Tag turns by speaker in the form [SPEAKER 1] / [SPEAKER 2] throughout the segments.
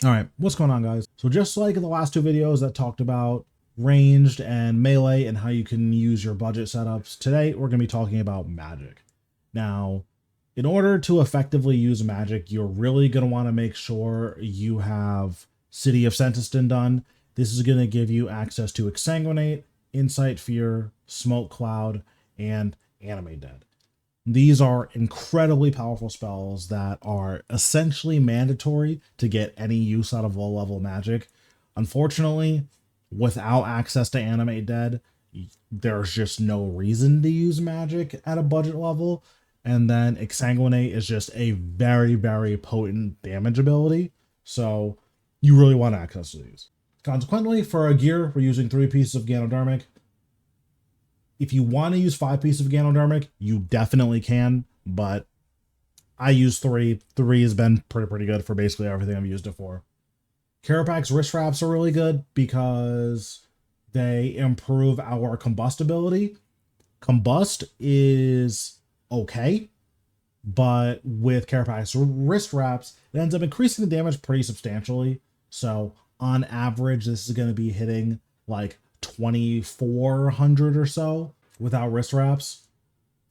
[SPEAKER 1] All right, what's going on, guys? So just like in the last two videos that talked about ranged and melee and how you can use your budget setups, today we're going to be talking about magic. Now, in order to effectively use magic, you're really going to want to make sure you have City of Sentiston done. This is going to give you access to Exsanguinate, Insight Fear, Smoke Cloud, and Animate Dead. These are incredibly powerful spells that are essentially mandatory to get any use out of low level magic. Unfortunately, without access to Animate Dead, there's just no reason to use magic at a budget level. And then Exsanguinate is just a very, very potent damage ability. So you really want access to these. Consequently, for our gear, we're using 3 pieces of Ganodermic. If you want to use 5 pieces of Ganodermic, you definitely can, but I use 3. 3 has been pretty good for basically everything I've used it for. Carapax wrist wraps are really good because they improve our combustibility. Combust is okay, but with Carapax wrist wraps, it ends up increasing the damage pretty substantially. So on average, this is going to be hitting like 2,400 or so without wrist wraps.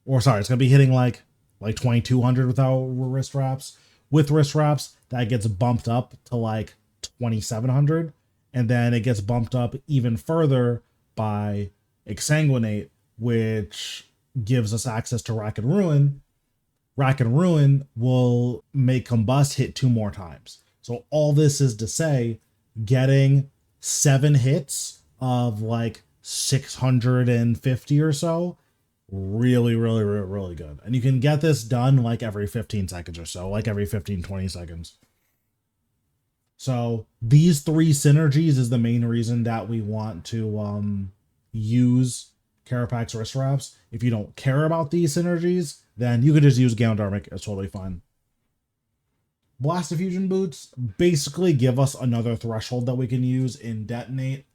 [SPEAKER 1] Or sorry, it's going to be hitting like 2,200 without wrist wraps. With wrist wraps, that gets bumped up to like 2,700. And then it gets bumped up even further by Exsanguinate, which gives us access to Rack and Ruin. Rack and Ruin will make Combust hit 2 more times. So all this is to say, getting 7 hits of like 650 or so, really good. And you can get this done like every 15 seconds or so, like every 15-20 seconds. So these 3 synergies is the main reason that we want to use Carapax wrist wraps. If you don't care about these synergies, then you could just use Ganodermic. It's totally fine. Blast Diffusion Boots basically give us another threshold that we can use in Detonate.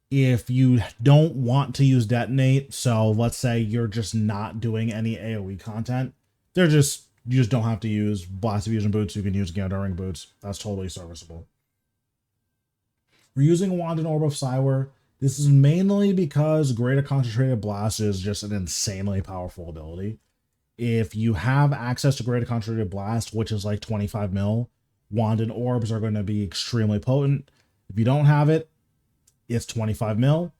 [SPEAKER 1] If you don't want to use Detonate, so let's say you're just not doing any AoE content, you just don't have to use Blast Diffusion Boots. You can use Ganodermic Boots. That's totally serviceable. We're using Wand and Orb of Psywar. This is mainly because Greater Concentrated Blast is just an insanely powerful ability. If you have access to Greater Concentrated Blast, which is like 25 mil, Wand and Orbs are going to be extremely potent. If you don't have it, it's 25 mil.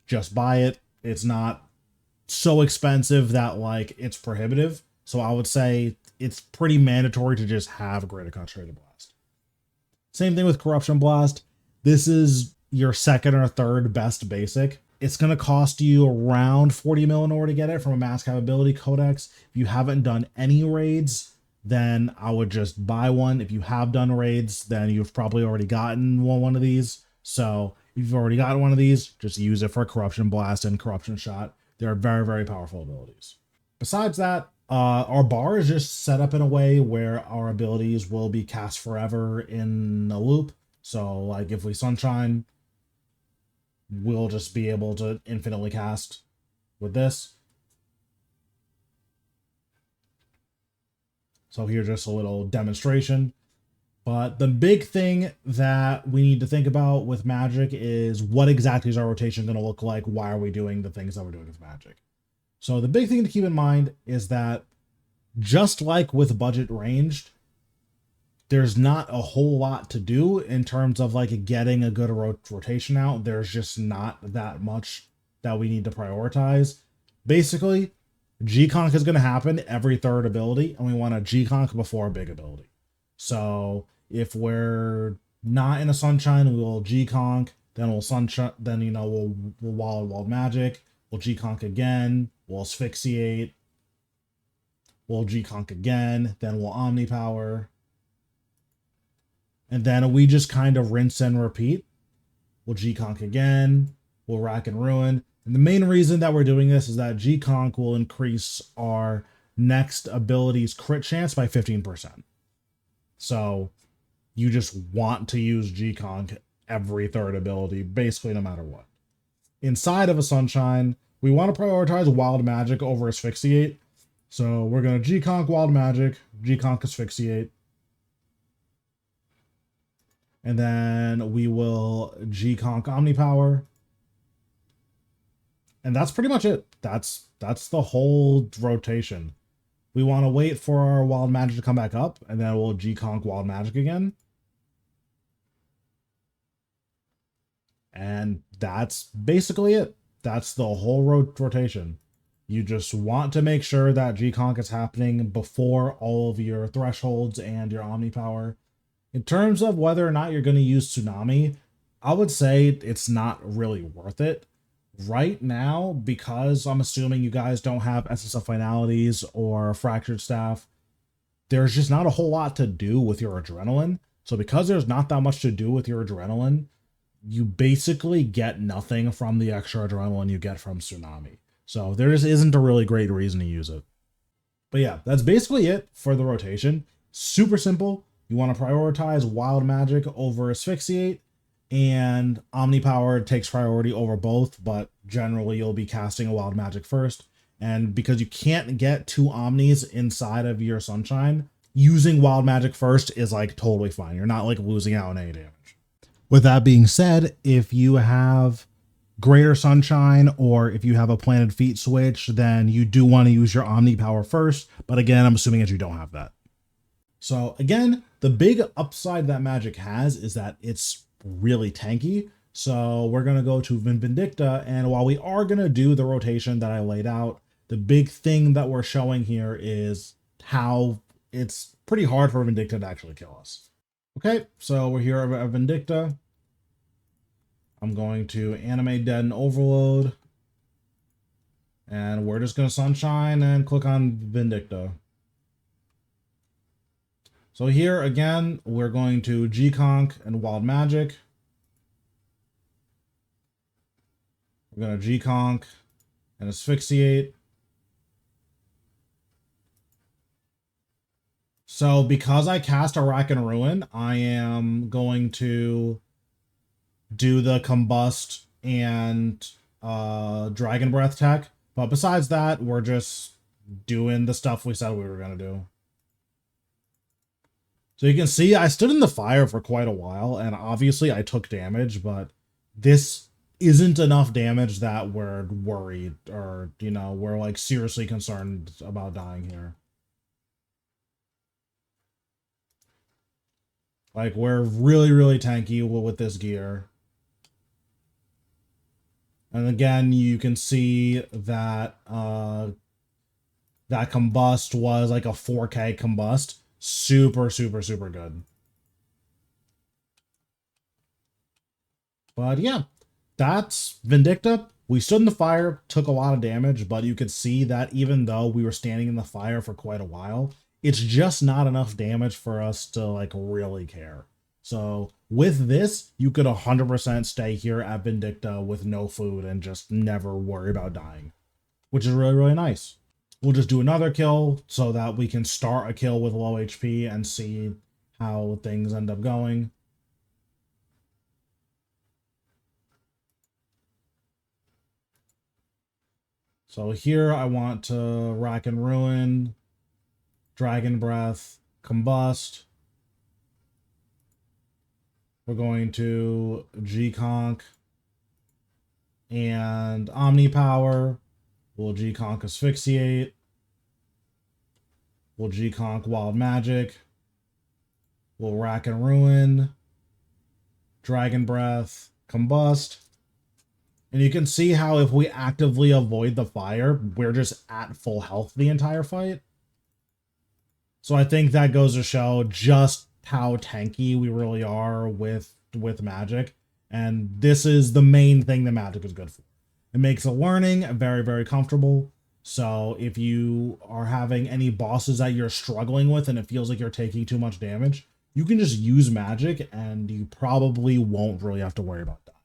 [SPEAKER 1] Just buy it. It's not so expensive that like it's prohibitive. So I would say it's pretty mandatory to just have a Greater Concentrated Blast. Same thing with Corruption Blast. This is your second or third best basic. It's going to cost you around 40 mil in order to get it from a Mass Capability Codex. If you haven't done any raids, then I would just buy one. If you have done raids, then you've probably already gotten one of these. So if you've already got one of these, just use it for Corruption Blast and Corruption Shot. They're very powerful abilities. Besides that, our bar is just set up in a way where our abilities will be cast forever in a loop. So like if we Sunshine, we'll just be able to infinitely cast with this. So here's just a little demonstration. But the big thing that we need to think about with magic is what exactly is our rotation going to look like? Why are we doing the things that we're doing with magic? So the big thing to keep in mind is that just like with budget ranged, there's not a whole lot to do in terms of like getting a good rotation out. There's just not that much that we need to prioritize. Basically, G-Conk is going to happen every 3rd ability, and we want a G-Conk before a big ability. So if we're not in a Sunshine, we'll G-Conk, then we'll Sunshine, then, you know, we'll Wild Magic, we'll G-Conk again, we'll Asphyxiate, we'll G-Conk again, then we'll Omnipower. And then we just kind of rinse and repeat. We'll G-Conk again, we'll Rack and Ruin. And the main reason that we're doing this is that G-Conk will increase our next ability's crit chance by 15%. So you just want to use G-Conk every 3rd ability, basically no matter what. Inside of a Sunshine, we want to prioritize Wild Magic over Asphyxiate. So we're going to G-Conk Wild Magic, G-Conk Asphyxiate. And then we will G-Conk Omnipower. And that's pretty much it. That's the whole rotation. We want to wait for our Wild Magic to come back up, and then we'll G-Conk Wild Magic again. And that's basically it. That's the whole rotation. You just want to make sure that G-Conk is happening before all of your thresholds and your Omnipower. In terms of whether or not you're going to use Tsunami, I would say it's not really worth it right now, because I'm assuming you guys don't have SSF Finalities or Fractured Staff. There's just not a whole lot to do with your Adrenaline. So because there's not that much to do with your Adrenaline, you basically get nothing from the extra Adrenaline you get from Tsunami. So there just isn't a really great reason to use it. But yeah, that's basically it for the rotation. Super simple. You want to prioritize Wild Magic over Asphyxiate, and Omnipower takes priority over both, but generally you'll be casting a Wild Magic first. And because you can't get 2 Omnis inside of your Sunshine, using Wild Magic first is like totally fine. You're not like losing out on any damage. With that being said, if you have Greater Sunshine or if you have a Planted Feet switch, then you do want to use your Omnipower first. But again, I'm assuming that you don't have that. So again, the big upside that Magic has is that it's really tanky. So we're going to go to Vindicta, and while we are going to do the rotation that I laid out, the big thing that we're showing here is how it's pretty hard for Vindicta to actually kill us. Okay, so we're here at Vindicta. I'm going to Animate Dead and Overload, and we're just going to Sunshine and click on Vindicta. So here again, we're going to G-Conk and Wild Magic. We're going to G-Conk and Asphyxiate. So because I cast a Rack and Ruin, I am going to do the Combust and Dragon Breath tech. But besides that, we're just doing the stuff we said we were going to do. So you can see I stood in the fire for quite a while, and obviously I took damage, but this isn't enough damage that we're worried or, you know, we're like seriously concerned about dying here. Like, we're really, really tanky with this gear. And again, you can see that that Combust was like a 4K Combust. Super, super, super good. But yeah, that's Vindicta. We stood in the fire, took a lot of damage, but you could see that even though we were standing in the fire for quite a while, it's just not enough damage for us to like really care. So with this, you could 100% stay here at Vindicta with no food and just never worry about dying, which is really, really nice. We'll just do another kill so that we can start a kill with low HP and see how things end up going. So here I want to Rack and Ruin, Dragon Breath, Combust. We're going to G-Conk and Omnipower. We'll G-Conk Asphyxiate. We'll G-Conk Wild Magic. We'll Rack and Ruin. Dragon Breath. Combust. And you can see how if we actively avoid the fire, we're just at full health the entire fight. So I think that goes to show just how tanky we really are with Magic. And this is the main thing that Magic is good for. It makes the learning very, very comfortable. So if you are having any bosses that you're struggling with and it feels like you're taking too much damage, you can just use Magic and you probably won't really have to worry about that.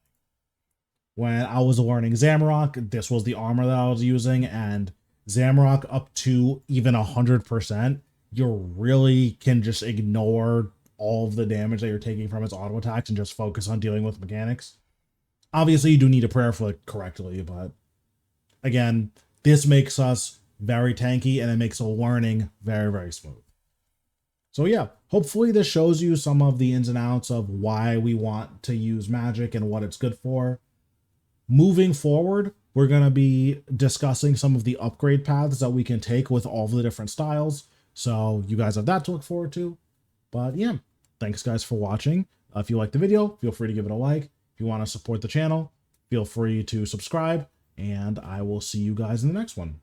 [SPEAKER 1] When I was learning Zamorak, this was the armor that I was using, and Zamorak up to even 100%, you really can just ignore all of the damage that you're taking from its auto attacks and just focus on dealing with mechanics. Obviously, you do need to prayer flick correctly, but again, this makes us very tanky and it makes the learning very, very smooth. So yeah, hopefully this shows you some of the ins and outs of why we want to use magic and what it's good for. Moving forward, we're going to be discussing some of the upgrade paths that we can take with all the different styles. So you guys have that to look forward to. But yeah, thanks guys for watching. If you liked the video, feel free to give it a like. If you want to support the channel, feel free to subscribe, and I will see you guys in the next one.